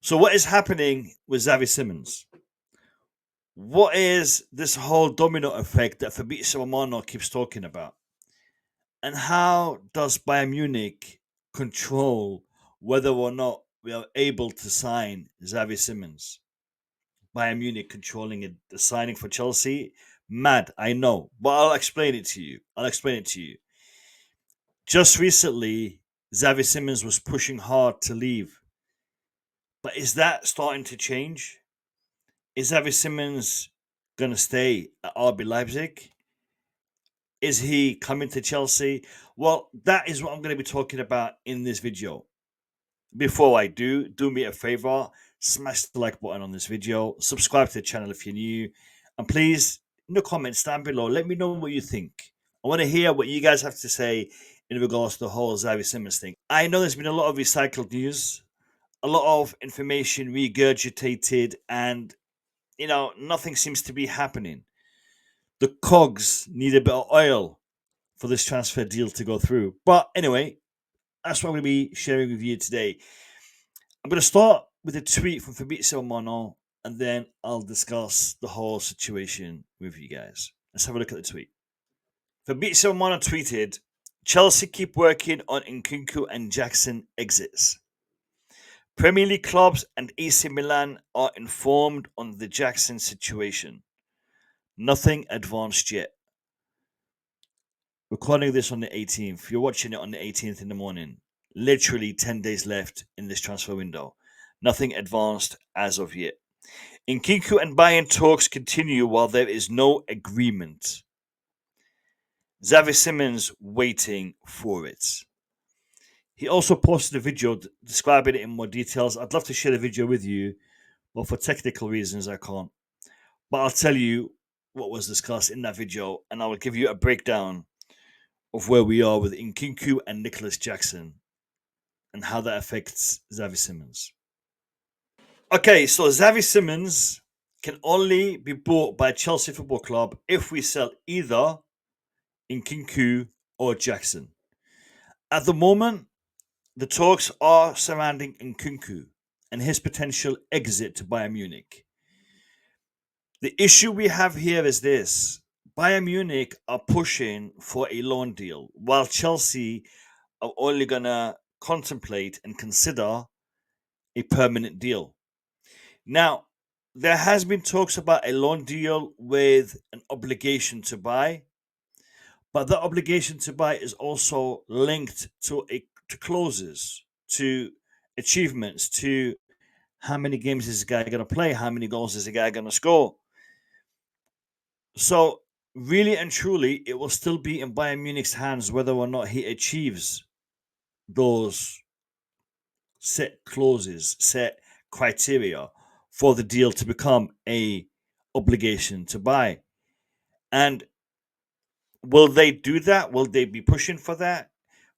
So, what is happening with Xavi Simons? What is this whole domino effect that Fabrizio Romano keeps talking about? And how does Bayern Munich control whether or not we are able to sign Xavi Simons? Bayern Munich controlling it, the signing for Chelsea? Mad, I know, but I'll explain it to you. Just recently, Xavi Simons was pushing hard to leave. But is that starting to change? Is Xavi Simons going to stay at RB Leipzig? Is he coming to Chelsea? Well, that is what I'm going to be talking about in this video. Before I do me a favor, smash the like button on this video, subscribe to the channel if you're new, and please, in the comments down below, let me know what you think. I want to hear what you guys have to say in regards to the whole Xavi Simons thing. I know there's been a lot of recycled news, a lot of information regurgitated, and nothing seems to be happening. The cogs need a bit of oil for this transfer deal to go through. But anyway, that's what I'm going to be sharing with you today. I'm going to start with a tweet from Fabrizio Romano, and then I'll discuss the whole situation with you guys. Let's have a look at the tweet. Fabrizio Romano tweeted, Chelsea keep working on Nkunku and Jackson exits. Premier League clubs and AC Milan are informed on the Jackson situation. Nothing advanced yet. Recording this on the 18th. You're watching it on the 18th in the morning. Literally 10 days left in this transfer window. Nothing advanced as of yet. Nkunku and Bayern talks continue while there is no agreement. Xavi Simons waiting for it. He also posted a video describing it in more details. I'd love to share the video with you, but for technical reasons I can't. But I'll tell you what was discussed in that video, and I will give you a breakdown of where we are with Nkunku and Nicholas Jackson and how that affects Xavi Simons. Okay, so Xavi Simons can only be bought by Chelsea Football Club if we sell either Nkunku or Jackson. At the moment, the talks are surrounding Nkunku and his potential exit to Bayern Munich. The issue we have here is this. Bayern Munich are pushing for a loan deal, while Chelsea are only going to contemplate and consider a permanent deal. Now, there has been talks about a loan deal with an obligation to buy, but the obligation to buy is also linked to clauses, to achievements, to how many games is this guy going to play, how many goals is the guy going to score. So, really and truly, it will still be in Bayern Munich's hands whether or not he achieves those set clauses, set criteria for the deal to become a obligation to buy. And will they do that? Will they be pushing for that?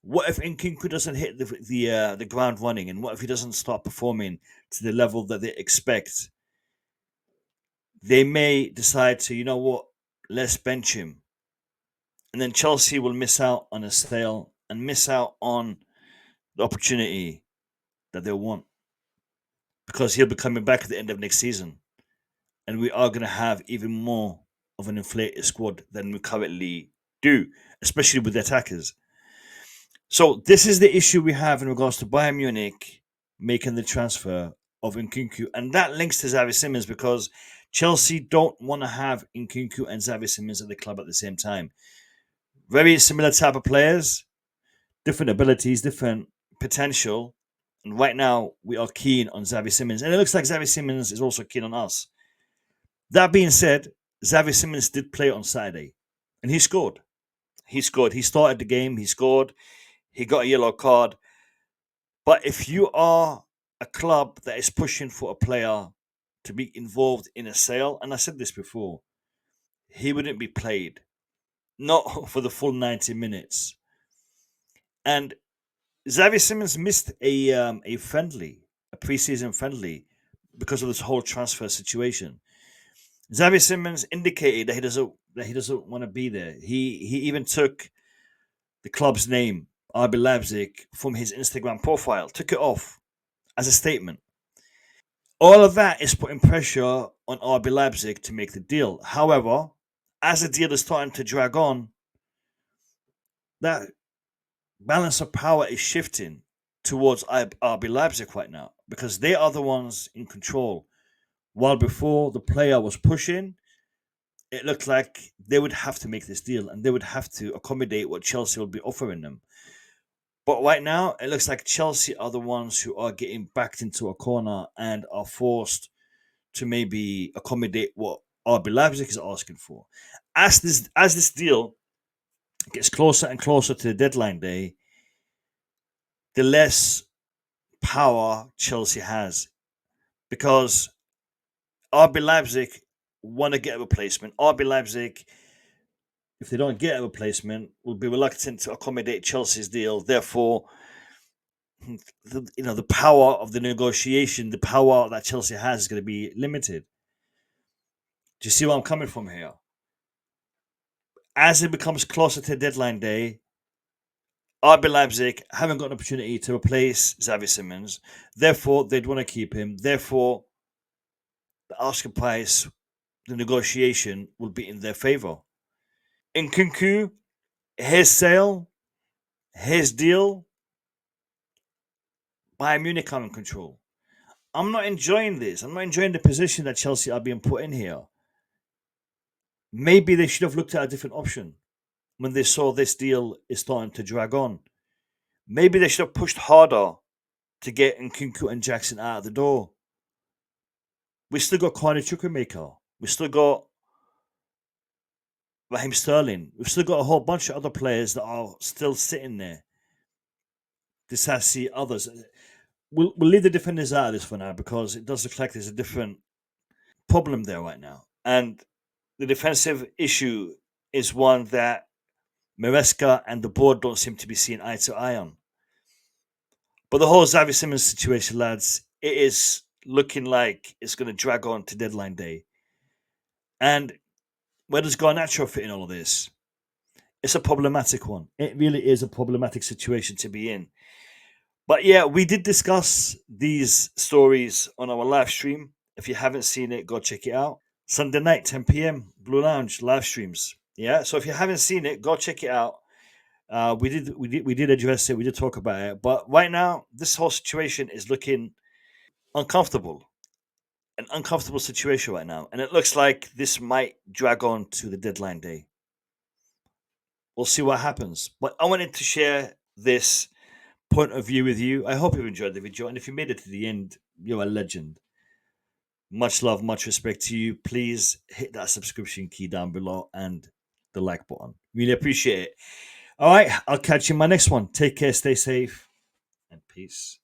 What if Nkunku doesn't hit the ground running, and what if he doesn't start performing to the level that they expect? They may decide to, let's bench him, and then Chelsea will miss out on a sale and miss out on the opportunity that they want, because he'll be coming back at the end of next season, and we are going to have even more of an inflated squad than we currently do, especially with the attackers. So this is the issue we have in regards to Bayern Munich making the transfer of Nkunku, and that links to Xavi Simons because Chelsea don't want to have Nkunku and Xavi Simons at the club at the same time. Very similar type of players, different abilities, different potential, and right now we are keen on Xavi Simons, and it looks like Xavi Simons is also keen on us. That being said, Xavi Simons did play on Saturday, and he scored. He started the game. He scored. He got a yellow card. But if you are a club that is pushing for a player to be involved in a sale, and I said this before, he wouldn't be played, not for the full 90 minutes. And Xavi Simons missed a friendly, a preseason friendly, because of this whole transfer situation. Xavi Simons indicated that he doesn't want to be there. He even took the club's name, RB Leipzig, from his Instagram profile, took it off as a statement. All of that is putting pressure on RB Leipzig to make the deal. However, as the deal is starting to drag on, that balance of power is shifting towards RB Leipzig right now because they are the ones in control. While before the player was pushing, it looked like they would have to make this deal and they would have to accommodate what Chelsea will be offering them. But right now, it looks like Chelsea are the ones who are getting backed into a corner and are forced to maybe accommodate what RB Leipzig is asking for. As this deal gets closer and closer to the deadline day, the less power Chelsea has because RB Leipzig want to get a replacement. RB Leipzig, if they don't get a replacement, will be reluctant to accommodate Chelsea's deal. Therefore, the power of the negotiation, the power that Chelsea has is going to be limited. Do you see where I'm coming from here? As it becomes closer to deadline day, RB Leipzig haven't got an opportunity to replace Xavi Simons. Therefore, they'd want to keep him. Therefore, the asking price, the negotiation will be in their favour. In Nkunku, his sale, his deal, Bayern Munich are in control. I'm not enjoying this. I'm not enjoying the position that Chelsea are being put in here. Maybe they should have looked at a different option when they saw this deal is starting to drag on. Maybe they should have pushed harder to get Nkunku and Jackson out of the door. We still got Carney Chukwuemeka. We still got Raheem Sterling. We've still got a whole bunch of other players that are still sitting there. Disasi, others. We'll leave the defenders out of this for now because it does look like there's a different problem there right now. And the defensive issue is one that Maresca and the board don't seem to be seeing eye to eye on. But the whole Xavi Simons situation, lads, it is looking like it's going to drag on to deadline day. And where does Garnacho fit in all of this? It's a problematic one. It really is a problematic situation to be in. But yeah, we did discuss these stories on our live stream. If you haven't seen it, go check it out. Sunday night, 10 p.m. Blue Lounge live streams. Yeah, so if you haven't seen it, go check it out. We did address it. We did talk about it. But right now, this whole situation is looking uncomfortable. An uncomfortable situation right now, and it looks like this might drag on to the deadline day. We'll see what happens. But I wanted to share this point of view with you. I hope you enjoyed the video, and if you made it to the end, you're a legend. Much love, much respect to you. Please hit that subscription key down below and the like button. Really appreciate it. All right, I'll catch you in my next one. Take care, stay safe, and peace.